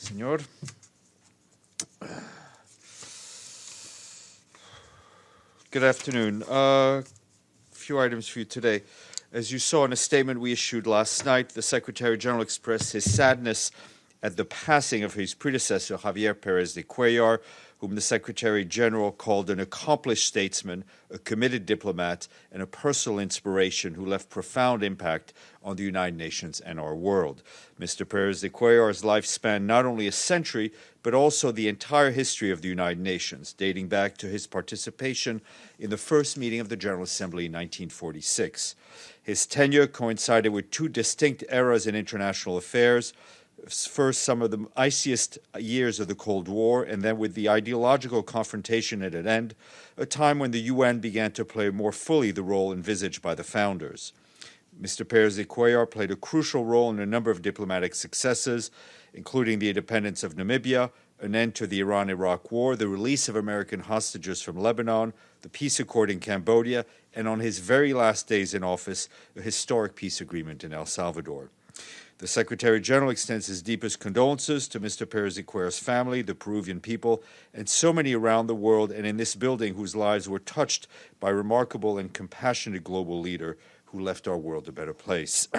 Señor. Good afternoon. A few items for you today. As you saw in a statement we issued last night, the Secretary General expressed his sadness at the passing of his predecessor, Javier Pérez De Cuéllar, whom the Secretary General called an accomplished statesman, a committed diplomat, and a personal inspiration who left profound impact on the United Nations and our world. Mr. Pérez De Cuéllar's life spanned not only a century, but also the entire history of the United Nations, dating back to his participation in the first meeting of the General Assembly in 1946. His tenure coincided with two distinct eras in international affairs. First, some of the iciest years of the Cold War, and then with the ideological confrontation at an end, a time when the UN began to play more fully the role envisaged by the founders. Mr. Pérez De Cuéllar played a crucial role in a number of diplomatic successes, including the independence of Namibia, an end to the Iran-Iraq War, the release of American hostages from Lebanon, the peace accord in Cambodia, and on his very last days in office, a historic peace agreement in El Salvador. The Secretary General extends his deepest condolences to Mr. Pérez De Cuéllar's family, the Peruvian people, and so many around the world and in this building whose lives were touched by a remarkable and compassionate global leader who left our world a better place.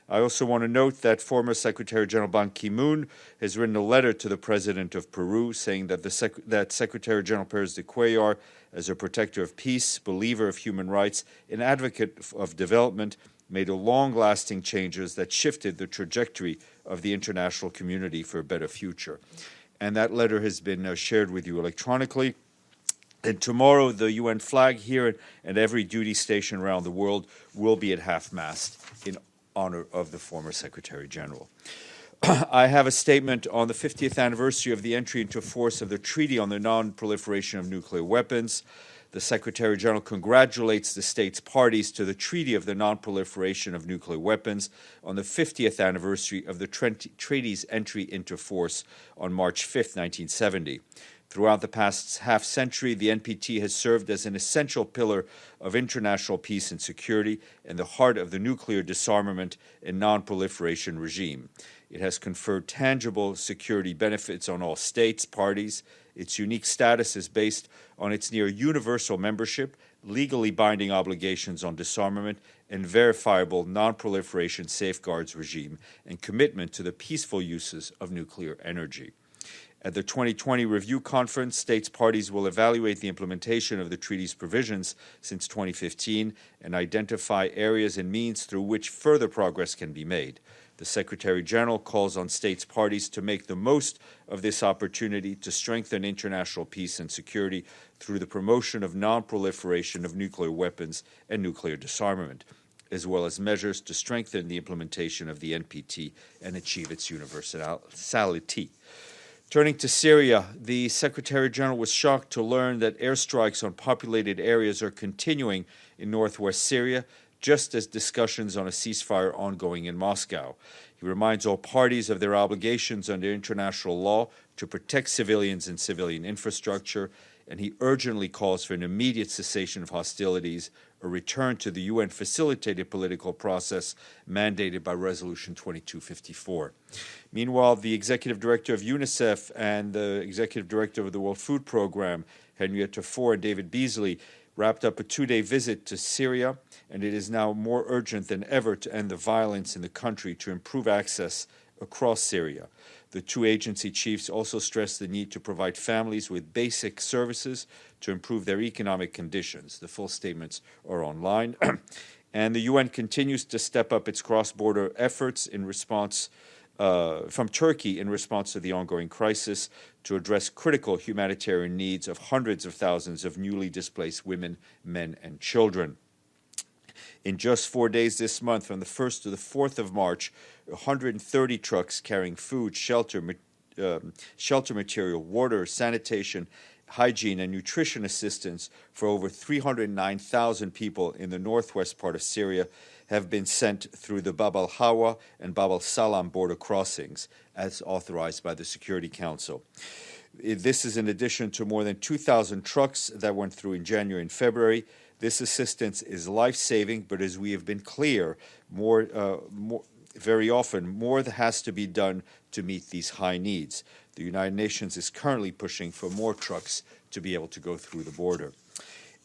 I also want to note that former Secretary General Ban Ki-moon has written a letter to the President of Peru saying that that Secretary General Pérez De Cuéllar, as a protector of peace, believer of human rights, and advocate of development, made a long-lasting changes that shifted the trajectory of the international community for a better future. And that letter has been shared with you electronically. And tomorrow, the UN flag here and every duty station around the world will be at half-mast in honor of the former Secretary General. I have a statement on the 50th anniversary of the entry into force of the Treaty on the Non-Proliferation of Nuclear Weapons. The Secretary General congratulates the states parties to the Treaty of the Non-Proliferation of Nuclear Weapons on the 50th anniversary of the treaty's entry into force on March 5, 1970. Throughout the past half-century, the NPT has served as an essential pillar of international peace and security and the heart of the nuclear disarmament and non-proliferation regime. It has conferred tangible security benefits on all states, parties. Its unique status is based on its near universal membership, legally binding obligations on disarmament, and verifiable non-proliferation safeguards regime, and commitment to the peaceful uses of nuclear energy. At the 2020 Review Conference, states parties will evaluate the implementation of the treaty's provisions since 2015 and identify areas and means through which further progress can be made. The Secretary General calls on states parties to make the most of this opportunity to strengthen international peace and security through the promotion of non-proliferation of nuclear weapons and nuclear disarmament, as well as measures to strengthen the implementation of the NPT and achieve its universality. Turning to Syria, the Secretary General was shocked to learn that airstrikes on populated areas are continuing in northwest Syria, just as discussions on a ceasefire are ongoing in Moscow. He reminds all parties of their obligations under international law to protect civilians and civilian infrastructure, and he urgently calls for an immediate cessation of hostilities, a return to the UN-facilitated political process mandated by Resolution 2254. Meanwhile, the Executive Director of UNICEF and the Executive Director of the World Food Programme, Henrietta Fore and David Beasley, wrapped up a two-day visit to Syria, and it is now more urgent than ever to end the violence in the country to improve access across Syria. The two agency chiefs also stressed the need to provide families with basic services to improve their economic conditions. The full statements are online. And the UN continues to step up its cross-border efforts in response from Turkey in response to the ongoing crisis to address critical humanitarian needs of hundreds of thousands of newly displaced women, men, and children. In just 4 days this month, from the 1st to the 4th of March, 130 trucks carrying food, shelter material, water, sanitation, hygiene, and nutrition assistance for over 309,000 people in the northwest part of Syria have been sent through the Bab al-Hawa and Bab al-Salam border crossings, as authorized by the Security Council. This is in addition to more than 2,000 trucks that went through in January and February. This assistance is life-saving, but as we have been clear, more very often, more has to be done to meet these high needs. The United Nations is currently pushing for more trucks to be able to go through the border.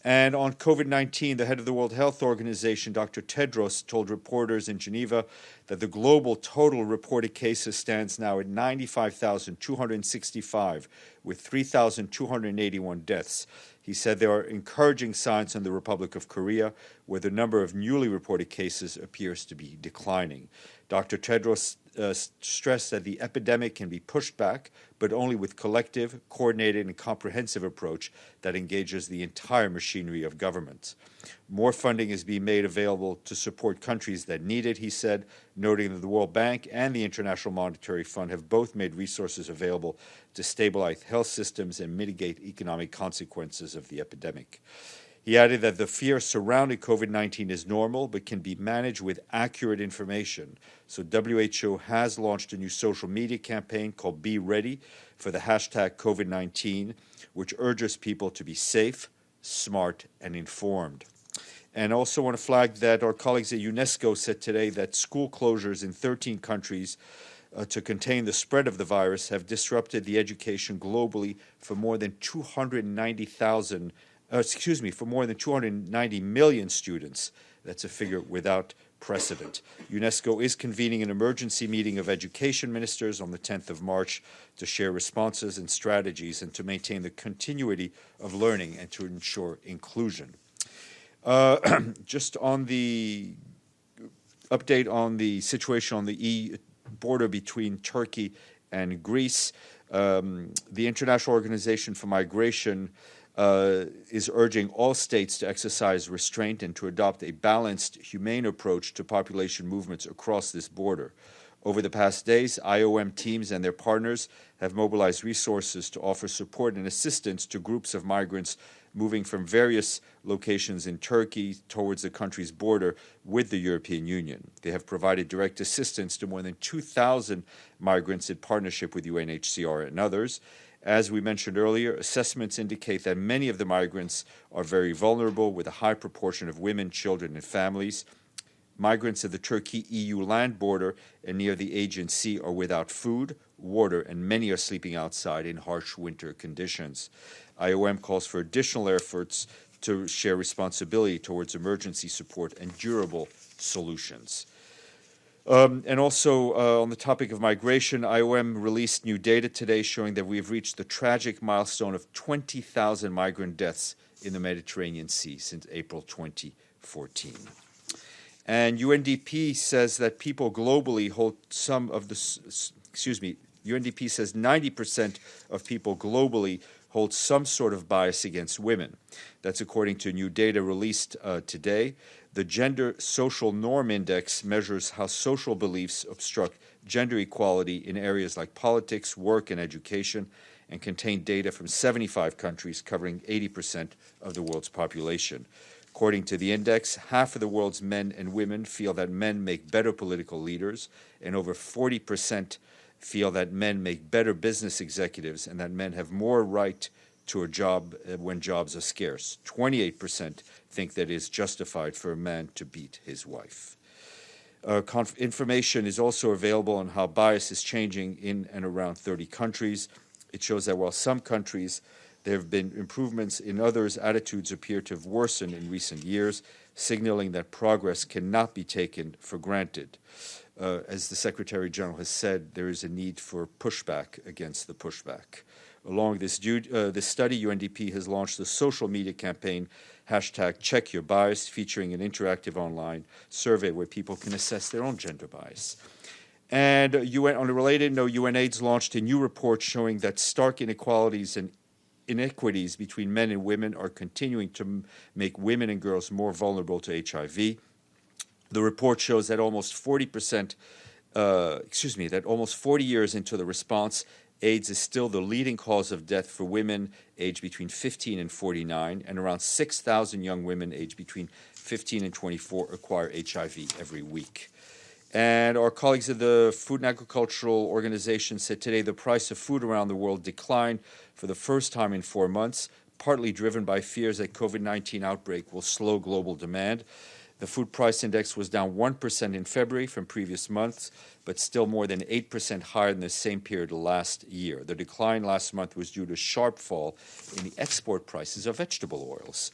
And on COVID-19, the head of the World Health Organization, Dr. Tedros, told reporters in Geneva that the global total reported cases stands now at 95,265, with 3,281 deaths. He said there are encouraging signs in the Republic of Korea, where the number of newly reported cases appears to be declining. Dr. Tedros stressed that the epidemic can be pushed back, but only with collective, coordinated, and comprehensive approach that engages the entire machinery of government. More funding is being made available to support countries that need it, he said, noting that the World Bank and the International Monetary Fund have both made resources available to stabilize health systems and mitigate economic consequences of the epidemic. He added that the fear surrounding COVID-19 is normal, but can be managed with accurate information. So WHO has launched a new social media campaign called Be Ready for the hashtag COVID-19, which urges people to be safe, smart, and informed. And also want to flag that our colleagues at UNESCO said today that school closures in 13 countries to contain the spread of the virus have disrupted the education globally for more than 290 million students. That's a figure without precedent. UNESCO is convening an emergency meeting of education ministers on the 10th of March to share responses and strategies and to maintain the continuity of learning and to ensure inclusion. Just on the update on the situation on the border between Turkey and Greece, the International Organization for Migration is urging all states to exercise restraint and to adopt a balanced, humane approach to population movements across this border. Over the past days, IOM teams and their partners have mobilized resources to offer support and assistance to groups of migrants moving from various locations in Turkey towards the country's border with the European Union. They have provided direct assistance to more than 2,000 migrants in partnership with UNHCR and others. As we mentioned earlier, assessments indicate that many of the migrants are very vulnerable, with a high proportion of women, children, and families. Migrants at the Turkey-EU land border and near the Aegean Sea are without food, water, and many are sleeping outside in harsh winter conditions. IOM calls for additional efforts to share responsibility towards emergency support and durable solutions. And also on the topic of migration, IOM released new data today showing that we have reached the tragic milestone of 20,000 migrant deaths in the Mediterranean Sea since April 2014. And UNDP says that people globally hold some of the, UNDP says 90% of people globally hold some sort of bias against women. That's according to new data released today. The Gender Social Norm Index measures how social beliefs obstruct gender equality in areas like politics, work, and education, and contain data from 75 countries covering 80% of the world's population. According to the index, half of the world's men and women feel that men make better political leaders, and over 40% feel that men make better business executives and that men have more right to a job when jobs are scarce. 28% think that it is justified for a man to beat his wife. Information is also available on how bias is changing in and around 30 countries. It shows that while some countries there have been improvements, in others attitudes appear to have worsened in recent years, signaling that progress cannot be taken for granted. As the Secretary General has said, there is a need for pushback against the pushback. Along this study, UNDP has launched the social media campaign #CheckYourBias, featuring an interactive online survey where people can assess their own gender bias. And on a related note, UNAIDS launched a new report showing that stark inequalities and inequities between men and women are continuing to make women and girls more vulnerable to HIV. The report shows that almost 40 years into the response, AIDS is still the leading cause of death for women aged between 15 and 49, and around 6,000 young women aged between 15 and 24 acquire HIV every week. And our colleagues at the Food and Agricultural Organization said today the price of food around the world declined for the first time in 4 months, partly driven by fears that COVID-19 outbreak will slow global demand. The food price index was down 1% in February from previous months, but still more than 8% higher than the same period last year. The decline last month was due to a sharp fall in the export prices of vegetable oils.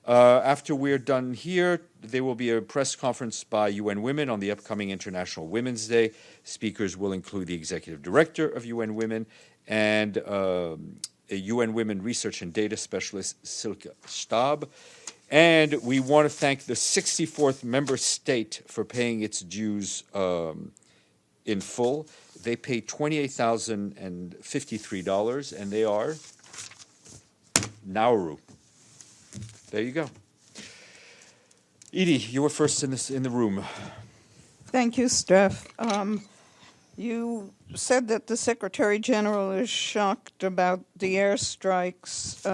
After we're done here, there will be a press conference by UN Women on the upcoming International Women's Day. Speakers will include the Executive Director of UN Women and a UN Women Research and Data Specialist, Silke Stab. And we want to thank the 64th member state for paying its dues in full. They paid $28,053, and they are Nauru. There you go. Edie, you were first in the room. Thank you, Steph. You said that the Secretary General is shocked about the airstrikes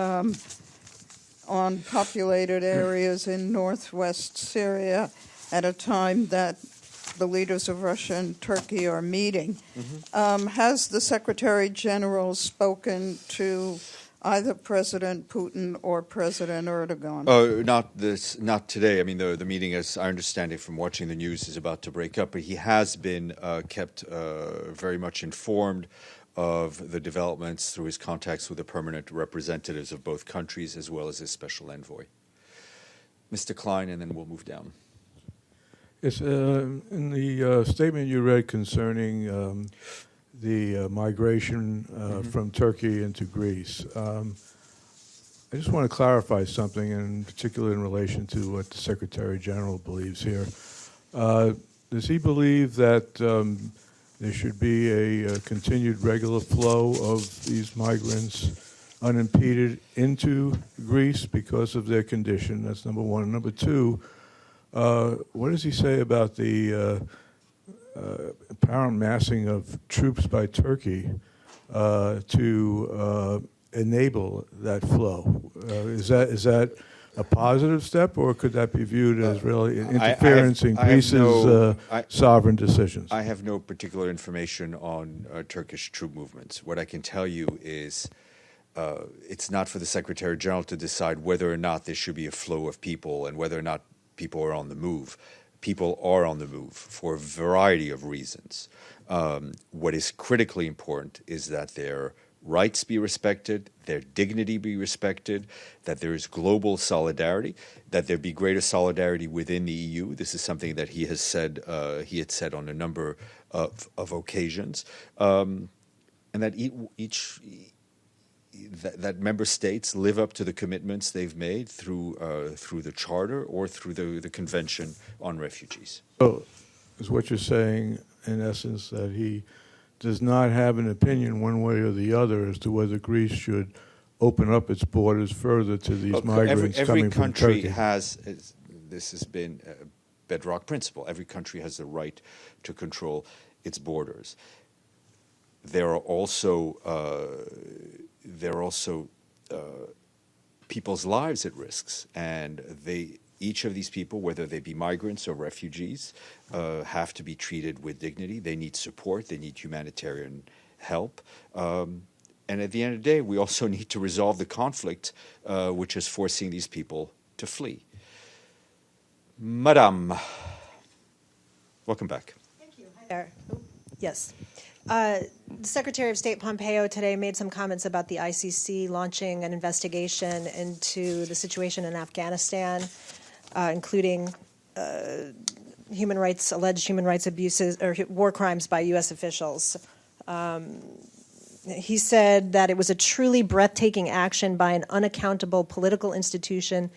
on populated areas in northwest Syria at a time that the leaders of Russia and Turkey are meeting. Has the Secretary General spoken to either President Putin or President Erdogan? Not today. I mean, the meeting, as I understand it from watching the news, is about to break up, but he has been kept very much informed of the developments through his contacts with the permanent representatives of both countries, as well as his special envoy. Mr. Klein, and then we'll move down. Yes, in the statement you read concerning the migration from Turkey into Greece, I just want to clarify something, in particular in relation to what the Secretary General believes here. Does he believe that there should be a continued regular flow of these migrants unimpeded into Greece because of their condition? That's number one. And number two, what does he say about the apparent massing of troops by Turkey to enable that flow? Is that a positive step, or could that be viewed as really an interference in Greece's sovereign decisions? I have no particular information on Turkish troop movements. What I can tell you is it's not for the Secretary General to decide whether or not there should be a flow of people and whether or not people are on the move. People are on the move for a variety of reasons. What is critically important is that their rights be respected, their dignity be respected, that there is global solidarity, that there be greater solidarity within the EU. This is something that he has said. He had said on a number of occasions, and that that member states live up to the commitments they've made through the Charter or through the Convention on Refugees. So, is what you're saying, in essence, that he does not have an opinion one way or the other as to whether Greece should open up its borders further to these migrants coming from Turkey? Every country has, this has been a bedrock principle, every country has the right to control its borders. There are also people's lives at risk, and each of these people, whether they be migrants or refugees, have to be treated with dignity. They need support. They need humanitarian help. And at the end of the day, we also need to resolve the conflict which is forcing these people to flee. Madame, welcome back. Thank you. Hi there. Yes. The Secretary of State Pompeo today made some comments about the ICC launching an investigation into the situation in Afghanistan, including alleged human rights abuses or war crimes by U.S. officials. He said that it was a truly breathtaking action by an unaccountable political institution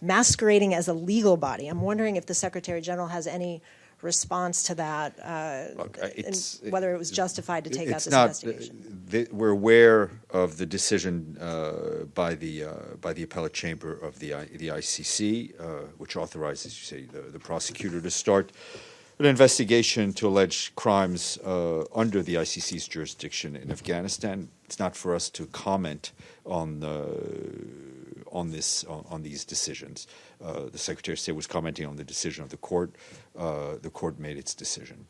masquerading as a legal body. I'm wondering if the Secretary General has any response to that, and whether it was justified to take out this investigation. We're aware of the decision by the appellate chamber of the ICC, which authorizes, you say, the prosecutor to start an investigation to alleged crimes under the ICC's jurisdiction in Afghanistan. It's not for us to comment on these decisions. The Secretary of State was commenting on the decision of the court. The court made its decision.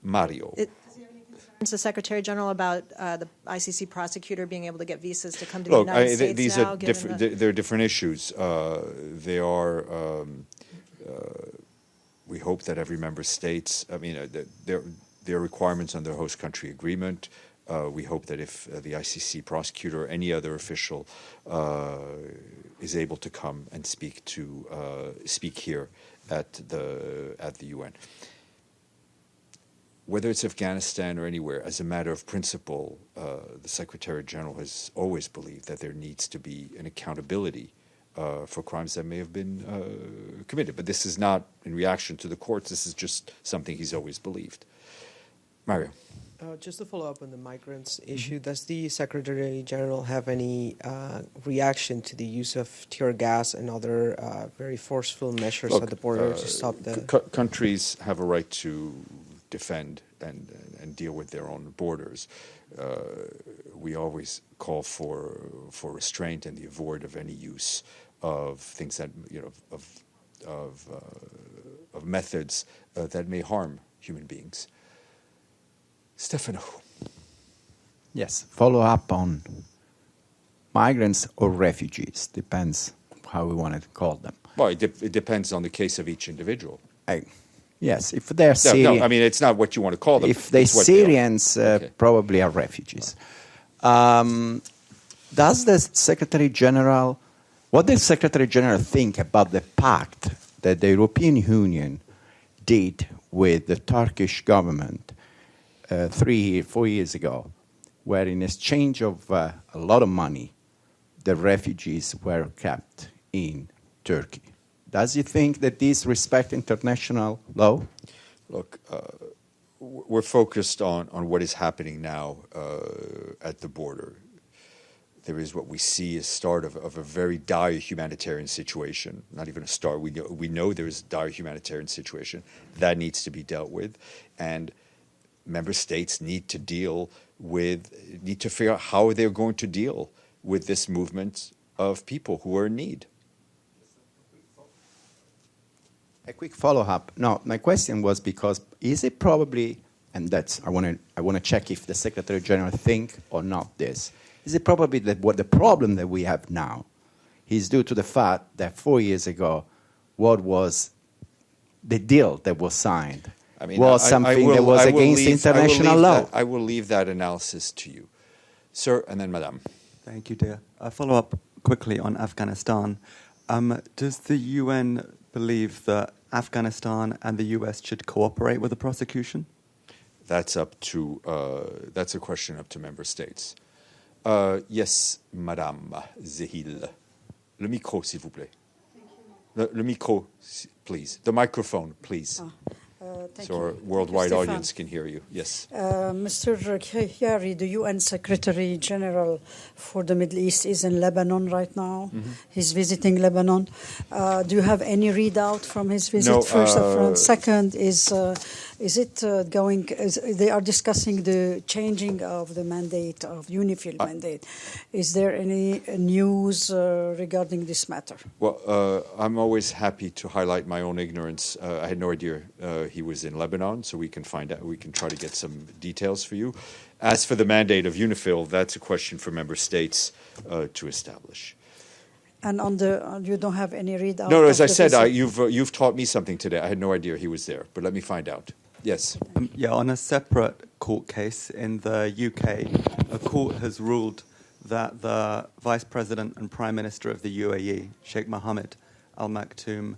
Mario. Does he have any concerns, the Secretary General, about the ICC prosecutor being able to get visas to come to the United States these now? They're different issues. They are We hope that every member states, their requirements on their host country agreement. We hope that if the ICC prosecutor or any other official is able to come and speak here at the UN. Whether it's Afghanistan or anywhere, as a matter of principle, the Secretary General has always believed that there needs to be an accountability for crimes that may have been committed. But this is not in reaction to the courts. This is just something he's always believed. Mario. Just to follow up on the migrants issue, does the Secretary General have any reaction to the use of tear gas and other very forceful measures at the border to stop the... Countries have a right to defend and deal with their own borders. We always call for restraint and the avoid of any use of things that, of methods that may harm human beings. Stefano. Yes, follow up on migrants or refugees, depends how we want to call them. Well, it depends on the case of each individual. Yes, if they're Syrian... No, I mean, it's not what you want to call them. If they're Syrians, probably are refugees. Does the Secretary General... What does the Secretary General think about the pact that the European Union did with the Turkish government 4 years ago, where in exchange of a lot of money, the refugees were kept in Turkey? Does he think that these respect international law? Look, we're focused on what is happening now at the border. There is what we see as start of a very dire humanitarian situation. Not even a start. We know there is a dire humanitarian situation that needs to be dealt with, and member states need to figure out how they're going to deal with this movement of people who are in need. A quick follow-up. No, my question was because is it probably, and that's I want to check if the Secretary General think or not this. Is it probably that what the problem that we have now is due to the fact that 4 years ago, what was the deal that was signed was something that was against international law? I will leave that analysis to you, sir, and then Madame. Thank you, dear. A follow-up quickly on Afghanistan. Does the UN believe that Afghanistan and the US should cooperate with the prosecution? That's a question up to member states. Yes, Madame Zehil. Le micro, s'il vous plaît. Le micro, please. The microphone, please. So our worldwide audience can hear you. Yes. Mr. Cuellar, the UN Secretary General for the Middle East, is in Lebanon right now. Mm-hmm. He's visiting Lebanon. Do you have any readout from his visit? No, first of all. Second, is it going? They are discussing the changing of the mandate of UNIFIL mandate. Is there any news regarding this matter? Well, I'm always happy to highlight my own ignorance. I had no idea he was in Lebanon, so we can find out. We can try to get some details for you. As for the mandate of UNIFIL, that's a question for member states to establish. And on you don't have any readout? No, as I said, you've taught me something today. I had no idea he was there, but let me find out. Yes. On a separate court case in the UK, a court has ruled that the Vice President and Prime Minister of the UAE, Sheikh Mohammed Al Maktoum,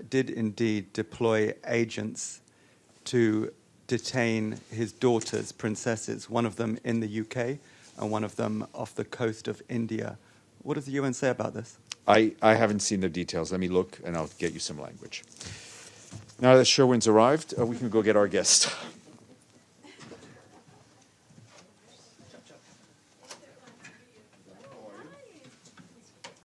did indeed deploy agents to detain his daughters, princesses, one of them in the UK and one of them off the coast of India. What does the UN say about this? I haven't seen the details. Let me look, and I'll get you some language. Now that Sherwin's arrived, we can go get our guest.